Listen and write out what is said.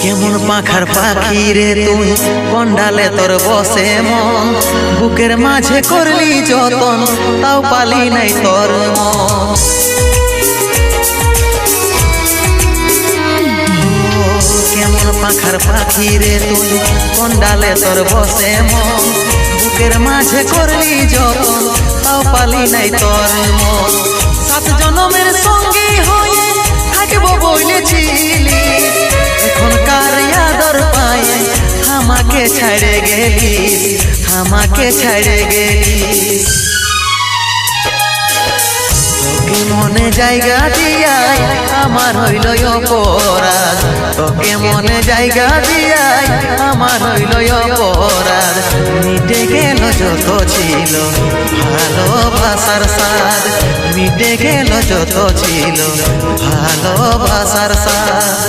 কেমন পাখার পাখি রে তুই, কন্ডালে তোর বসে মন, বুকের মাঝে করলি যতন, তাও পালি নাই তোর মন। কেমন পাখার পাখি রে তুই, কন্ডালে তোর বসে মন, বুকের মাঝে করলি যতন, তাও পালি নাই তোর মন। 7 জনমের সঙ্গী হয়ে থাকবো বলেছিলি, এখনকার আদর পায়ে আমাকে ছাড়ে গেলিস, আমাকে ছাড়ে গেলিস। তোকে মনে জায়গা দিয়াই আমার হইল অপরাধ, তোকে মনে জায়গা দিয়াই আমার হইল অপরাধ। মিটে গেল যত ছিল ভালোবাসার স্বাদ, মিটে গেল যত ছিল ভালোবাসার স্বাদ।